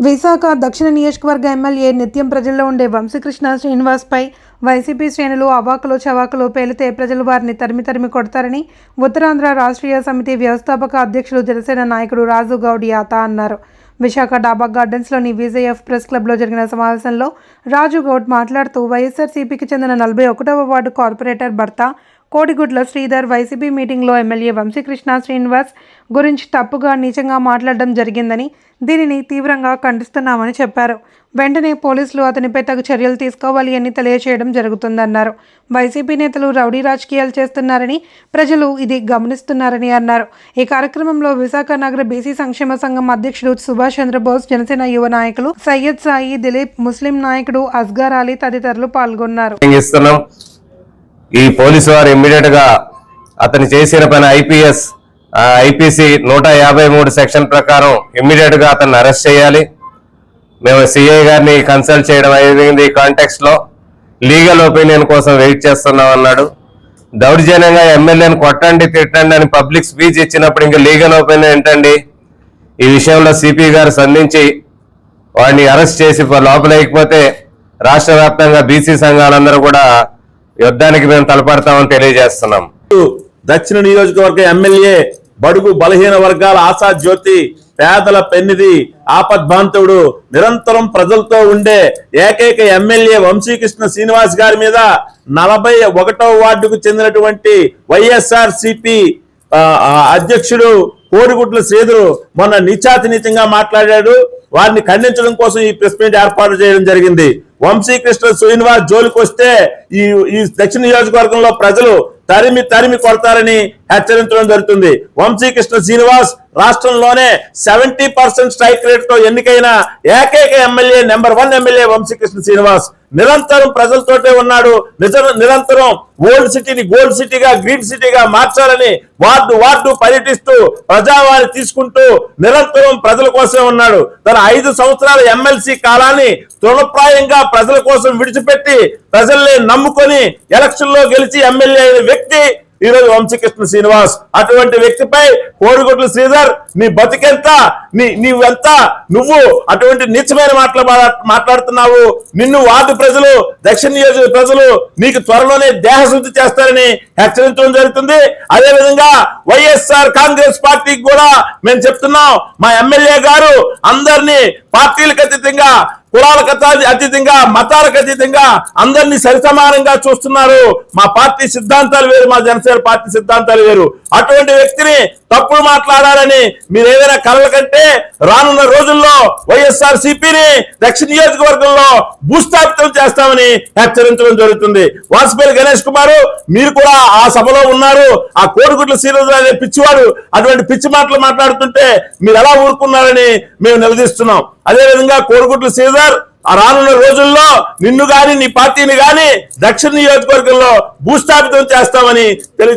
విశాఖ దక్షిణ నియోజకవర్గ ఎమ్మెల్యే నిత్యం ప్రజల్లో ఉండే వంశీకృష్ణ శ్రీనివాస్పై వైసీపీ శ్రేణులు అవాకులు చవాకులు పేలితే ప్రజలు వారిని తరిమి కొడతారని ఉత్తరాంధ్ర రాష్ట్రీయ సమితి వ్యవస్థాపక అధ్యక్షులు జనసేన నాయకుడు రాజు గౌడ్ యాత అన్నారు. విశాఖ డాబా గార్డెన్స్లోని విజేఎఫ్ ప్రెస్ క్లబ్లో జరిగిన సమావేశంలో రాజు గౌడ్ మాట్లాడుతూ వైఎస్ఆర్సీపీకి చెందిన 41వ వార్డు కార్పొరేటర్ భర్త కోడిగుడ్ల శ్రీధర్ వైసీపీ మీటింగ్లో ఎమ్మెల్యే వంశీకృష్ణ శ్రీనివాస్ గురించి తప్పుగా నీచంగా మాట్లాడడం జరిగిందని, దీనిని తీవ్రంగా ఖండిస్తున్నామని చెప్పారు. వెంటనే పోలీసులు అతనిపై తగు చర్యలు తీసుకోవాలి అని తెలియజేయడం జరుగుతుందన్నారు. వైసీపీ నేతలు రౌడీ రాజకీయాలు చేస్తున్నారని, ప్రజలు ఇది గమనిస్తున్నారని అన్నారు. ఈ కార్యక్రమంలో విశాఖ నగర బీసీ సంక్షేమ సంఘం అధ్యక్షుడు సుభాష్ చంద్రబోస్, జనసేన యువ నాయకులు సయ్యద్ సాయి, దిలీప్, ముస్లిం నాయకుడు అస్గర్ అలీ తదితరులు పాల్గొన్నారు. ఈ పోలీసు వారు ఇమ్మీడియట్ గా అతను చేసిన పని ఐపీసీ 153 సెక్షన్ ప్రకారం ఇమ్మీడియట్ గా అతన్ని అరెస్ట్ చేయాలి. మేము సిఐ గారిని కన్సల్ట్ చేయడం అయింది. ఈ కాంటెక్స్ట్ లో లీగల్ ఒపీనియన్ కోసం వెయిట్ చేస్తున్నాం అన్నాడు. దౌర్జన్యంగా ఎమ్మెల్యేని కొట్టండి తిట్టండి అని పబ్లిక్ స్పీచ్ ఇచ్చినప్పుడు ఇంకా లీగల్ ఒపీనియన్ ఏంటండి? ఈ విషయంలో సిపి గారు స్పందించి వాడిని అరెస్ట్ చేసి లోపలేకపోతే రాష్ట్ర వ్యాప్తంగా బీసీ సంఘాలందరూ కూడా యుద్ధానికి మేము తలపడతామని తెలియజేస్తున్నాం. దక్షిణ నియోజకవర్గ ఎమ్మెల్యే, బడుగు బలహీన వర్గాల ఆశా జ్యోతి, పేదల పెన్నిది, ఆపద్బాంధవుడు, నిరంతరం ప్రజలతో ఉండే ఏకైక ఎమ్మెల్యే వంశీకృష్ణ శ్రీనివాస్ గారి మీద 41వ వార్డుకు చెందినటువంటి వైఎస్ఆర్సీపీ అధ్యక్షుడు కోడిగుడ్ల శ్రీధర్ మొన్న నీచాతినీచంగా మాట్లాడాడు. వారిని ఖండించడం కోసం ఈ ప్రెస్ మీట్ ఏర్పాటు చేయడం జరిగింది. వంశీకృష్ణ శ్రీనివాస్ జోలికి వస్తే ఈ దక్షిణ నియోజకవర్గంలో ప్రజలు తరిమి కొడతారని హెచ్చరించడం జరుగుతుంది. వంశీకృష్ణ శ్రీనివాస్ రాష్ట్రంలోనే 70% స్ట్రైక్ రేట్ తో ఎన్నికైన ఏకైక MLA, number 1 MLA Vamsi Krishna Srinivas. నిరంతరం ప్రజలతోటే ఉన్నాడు. నిరంతరం ఓల్డ్ సిటీని గోల్డ్ సిటీగా, గ్రీన్ సిటీగా మార్చాలని వార్డు పర్యటిస్తూ ప్రజావాణి తీసుకుంటూ నిరంతరం ప్రజల కోసమే ఉన్నాడు. తన 5 సంవత్సరాల ఎమ్మెల్సీ కాలాన్ని తృణప్రాయంగా ప్రజల కోసం విడిచిపెట్టి ప్రజల్ని నమ్ముకొని ఎలక్షన్ లో గెలిచి ఎమ్మెల్యే అయిన వ్యక్తి ఈరోజు వంశీకృష్ణ శ్రీనివాస్. అటువంటి వ్యక్తిపై కోడిగుడ్ల శ్రీధర్ నీ బతికెంత, నువ్వు అటువంటి నీచమైన మాట్లాడుతున్నావు. నిన్ను వార్డు ప్రజలు, దక్షిణ నియోజక ప్రజలు నీకు త్వరలోనే దేహశుద్ధి చేస్తారని హెచ్చరించడం జరుగుతుంది. అదేవిధంగా వైఎస్ఆర్ కాంగ్రెస్ పార్టీకి కూడా మేము చెప్తున్నాం, మా ఎమ్మెల్యే గారు అందరినీ పార్టీలకు అతీతంగా, కులాలకు అతీతంగా, మతాలకు అతీతంగా అందరినీ సరిసమానంగా చూస్తున్నారు. మా పార్టీ సిద్ధాంతాలు వేరు, మా జనసేన పార్టీ సిద్ధాంతాలు వేరు. అటువంటి వ్యక్తిని తప్పుడు మాట్లాడాలని మీరు ఏదైనా కలల కంటే రానున్న రోజుల్లో వైఎస్ఆర్ సిపిని దక్షిణ నియోజకవర్గంలో భూస్థాపితం చేస్తామని హెచ్చరించడం జరుగుతుంది. వాసుపల్లి గణేష్ కుమార్ మీరు కూడా ఆ సభలో ఉన్నారు. ఆ కోడిగుడ్ల శ్రీనివాస్ అనే పిచ్చివాడు అటువంటి పిచ్చి మాటలు మాట్లాడుతుంటే మీరు ఎలా ఊరుకున్నారని మేము నిలదీస్తున్నాం. అదేవిధంగా కోడిగుడ్ల శ్రీధర్ ఆ రానున్న రోజుల్లో నిన్ను గాని, నీ పార్టీని గాని దక్షిణ నియోజకవర్గంలో భూస్థాపితం చేస్తామని